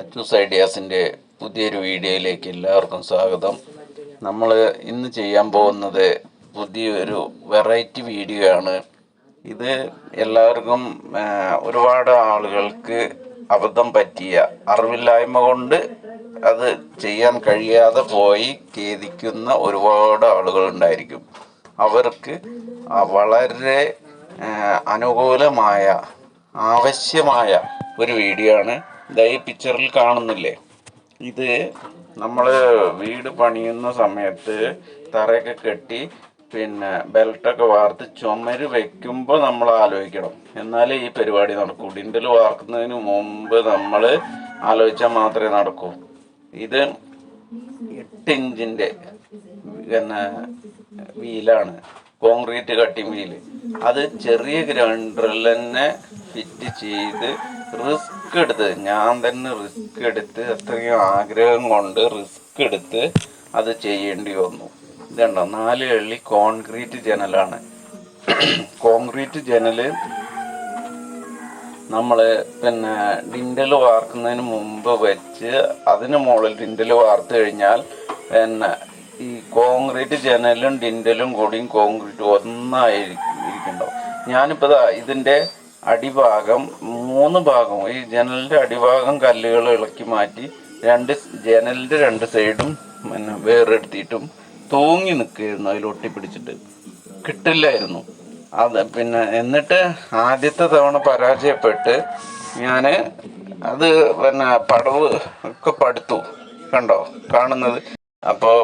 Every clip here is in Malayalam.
അച്ചൂസ് ഐഡിയാസിൻ്റെ പുതിയൊരു വീഡിയോയിലേക്ക് എല്ലാവർക്കും സ്വാഗതം. നമ്മൾ ഇന്ന് ചെയ്യാൻ പോകുന്നത് പുതിയൊരു വെറൈറ്റി വീഡിയോ ആണ്. ഇത് എല്ലാവർക്കും ഒരുപാട് ആളുകൾക്ക് അബദ്ധം പറ്റിയ അറിവില്ലായ്മ കൊണ്ട് അത് ചെയ്യാൻ കഴിയാതെ പോയി ഖേദിക്കുന്ന ഒരുപാട് ആളുകളുണ്ടായിരിക്കും. അവർക്ക് വളരെ അനുകൂലമായ ആവശ്യമായ ഒരു വീഡിയോ ആണ്. ഈ പിക്ചറിൽ കാണുന്നില്ലേ, ഇത് നമ്മൾ വീട് പണിയുന്ന സമയത്ത് തറയൊക്കെ കെട്ടി ബെൽറ്റൊക്കെ വാർത്ത് ചുമര് വെക്കുമ്പോൾ നമ്മൾ ആലോചിക്കണം, എന്നാലേ ഈ പരിപാടി നടക്കൂ. ഡിൻഡൽ വാർക്കുന്നതിന് മുമ്പ് നമ്മൾ ആലോചിച്ചാൽ മാത്രമേ നടക്കൂ. ഇത് 8 ഇഞ്ചിൻ്റെ വീലാണ്, കോൺക്രീറ്റ് കട്ടിങ് വീല്. അത് ചെറിയ ഗ്രൈൻഡറിൽ തന്നെ ഫിറ്റ് ചെയ്ത് റിസ്ക് എടുത്ത്, ഞാൻ തന്നെ റിസ്ക് എടുത്ത്, അത്രയും ആഗ്രഹം കൊണ്ട് റിസ്ക് എടുത്ത് അത് ചെയ്യേണ്ടി വന്നു. ഇതുണ്ടോ, 4 കള്ളി കോൺക്രീറ്റ് ജനലാണ്. കോൺക്രീറ്റ് ജനല് നമ്മൾ ഡിൻഡൽ വാർക്കുന്നതിന് മുമ്പ് വെച്ച് അതിന് മുകളിൽ ഡിൻഡൽ വാർത്ത് കഴിഞ്ഞാൽ ഈ കോൺക്രീറ്റ് ജനലും ഡിൻഡലും കൂടിയും കോൺക്രീറ്റ് ഒന്നായിരിക്കുന്നുണ്ടാവും. ഞാനിപ്പോൾ ഇതിൻ്റെ അടിഭാഗം 3 ഭാഗം, ഈ ജനലിൻ്റെ അടിഭാഗം കല്ലുകൾ ഇളക്കി മാറ്റി ജനലിൻ്റെ 2 സൈഡും വേറെടുത്തിട്ടും തൂങ്ങി നിൽക്കുകയായിരുന്നു. അതിൽ ഒട്ടിപ്പിടിച്ചിട്ട് കിട്ടില്ലായിരുന്നു അത്. എന്നിട്ട് ആദ്യത്തെ തവണ പരാജയപ്പെട്ട് ഞാൻ അത് പടവ് ഒക്കെ പടുത്തു. കണ്ടോ കാണുന്നത്? അപ്പോൾ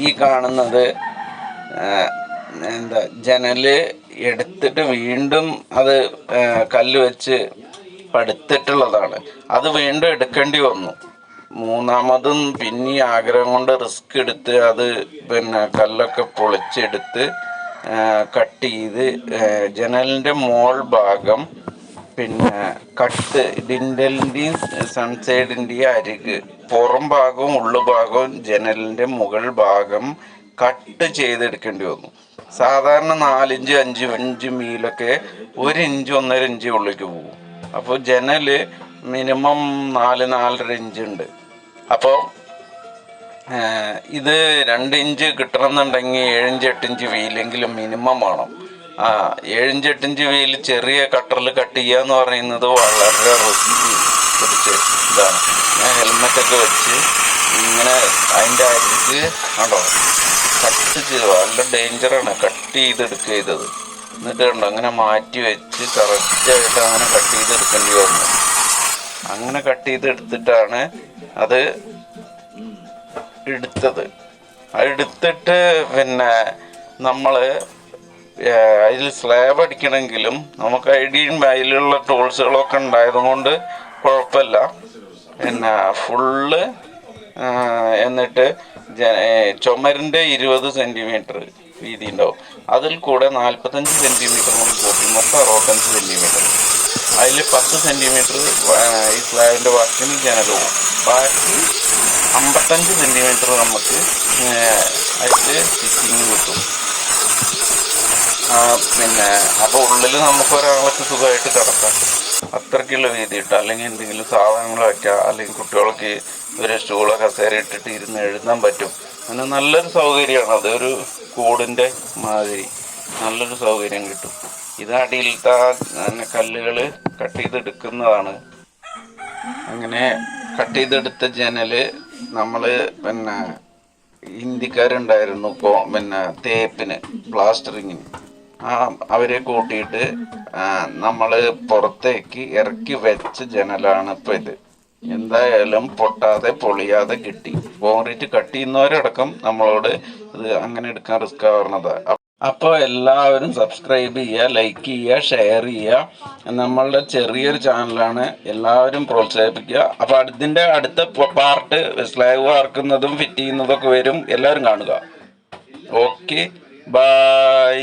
ഈ കാണുന്നത് ജനല് എടുത്തിട്ട് വീണ്ടും അത് കല്ല് വെച്ച് പടുത്തിട്ടുള്ളതാണ്. അത് വീണ്ടും എടുക്കേണ്ടി വന്നു. മൂന്നാമതും പിന്നെ ആഗ്രഹം കൊണ്ട് റിസ്ക് എടുത്ത് അത് കല്ലൊക്കെ പൊളിച്ചെടുത്ത് കട്ട് ചെയ്ത് ജനലിൻ്റെ മോൾ ഭാഗം ഡിൻഡലിൻ്റെയും സൺസൈഡിൻ്റെയും അരിക്, പുറം ഭാഗവും ഉള്ളുഭാഗവും ജനലിൻ്റെ മുകൾ ഭാഗം കട്ട് ചെയ്തെടുക്കേണ്ടി വന്നു. സാധാരണ 4 ഇഞ്ച് 5 ഇഞ്ച് മീലൊക്കെ 1 ഇഞ്ച് 1.5 ഇഞ്ച് ഉള്ളിലേക്ക് പോകും. അപ്പോൾ ജനല് മിനിമം 4-4.5 ഇഞ്ച് ഉണ്ട്. അപ്പോൾ ഇത് 2 ഇഞ്ച് കിട്ടണമെന്നുണ്ടെങ്കിൽ 7 ഇഞ്ച് 8 ഇഞ്ച് വീലെങ്കിലും മിനിമം വേണം. 7 ഇഞ്ച് 8 ഇഞ്ച് വീല് ചെറിയ കട്ടറിൽ കട്ട് ചെയ്യുക എന്ന് പറയുന്നത് വളരെ റിസ്ക് പിടിച്ച് ഇതാണ്. ഞാൻ ഹെൽമെറ്റൊക്കെ വെച്ച് ഇങ്ങനെ അതിൻ്റെ അരിക് കണ്ടോ കട്ട് ചെയ്ത്, നല്ല ഡേഞ്ചറാണ്. കട്ട് ചെയ്തെടുക്കുക ചെയ്തത്. എന്നിട്ട് കണ്ടോ അങ്ങനെ മാറ്റി വെച്ച് കറക്റ്റായിട്ട് അങ്ങനെ കട്ട് ചെയ്തെടുക്കേണ്ടി വന്നു. അങ്ങനെ കട്ട് ചെയ്തെടുത്തിട്ടാണ് അത് എടുത്തത്. എടുത്തിട്ട് നമ്മൾ അതിൽ സ്ലാബ് അടിക്കണമെങ്കിലും നമുക്ക് ഐഡിയും അതിലുള്ള ടൂൾസുകളൊക്കെ ഉണ്ടായതുകൊണ്ട് കുഴപ്പമില്ല. ഫുള്ള് എന്നിട്ട് ചുമരിൻ്റെ 20 സെൻറ്റിമീറ്റർ വീതി ഉണ്ടാവും. അതിൽ കൂടെ 45 സെൻറ്റിമീറ്റർ കൂടി കൂട്ടി മൊത്തം 65 സെൻറ്റിമീറ്റർ. അതിൽ 10 സെൻറ്റിമീറ്റർ ഈ സ്ലാബിൻ്റെ വർക്കിന് ജനൽ പോകും. ബാക്കി 55 സെൻറ്റിമീറ്റർ നമുക്ക് അതിൽ സ്റ്റിച്ചിങ് കിട്ടും. അപ്പോൾ ഉള്ളിൽ നമുക്ക് ഒരാൾക്ക് സുഖമായിട്ട് കിടക്കാം. അത്രയ്ക്കുള്ള വീതി ഇട്ടാൽ, അല്ലെങ്കിൽ എന്തെങ്കിലും സാധനങ്ങൾ വയ്ക്കുക, അല്ലെങ്കിൽ കുട്ടികൾക്ക് ഒരു സ്റ്റൂളോ കസേര ഇട്ടിട്ട് ഇരുന്ന് എഴുതാൻ പറ്റും. അങ്ങനെ നല്ലൊരു സൗകര്യമാണ്. അതൊരു കൂടിൻ്റെ മാതിരി നല്ലൊരു സൗകര്യം കിട്ടും. ഇത് അടിയിലത്തെ കല്ലുകൾ കട്ട് ചെയ്തെടുക്കുന്നതാണ്. അങ്ങനെ കട്ട് ചെയ്തെടുത്ത ജനല് നമ്മൾ ഹിന്ദിക്കാരുണ്ടായിരുന്നു തേപ്പിന് പ്ലാസ്റ്ററിങ്ങിന്, അവരെ കൂട്ടിയിട്ട് നമ്മൾ പുറത്തേക്ക് ഇറക്കി വെച്ച ജനലാണ് ഇപ്പോൾ ഇത്. എന്തായാലും പൊട്ടാതെ പൊളിയാതെ കിട്ടി. കോൺക്രീറ്റ് കട്ട് ചെയ്യുന്നവരടക്കം നമ്മളോട് ഇത് അങ്ങനെ എടുക്കാൻ റിസ്ക് ആവുന്നത്. അപ്പോൾ എല്ലാവരും സബ്സ്ക്രൈബ് ചെയ്യുക, ലൈക്ക് ചെയ്യുക, ഷെയർ ചെയ്യുക. നമ്മളുടെ ചെറിയൊരു ചാനലാണ്, എല്ലാവരും പ്രോത്സാഹിപ്പിക്കുക. അപ്പോൾ അതിൻ്റെ അടുത്ത പാർട്ട് സ്ലാബ് വാർക്കുന്നതും ഫിറ്റ് ചെയ്യുന്നതൊക്കെ വരും. എല്ലാവരും കാണുക. Okay, by.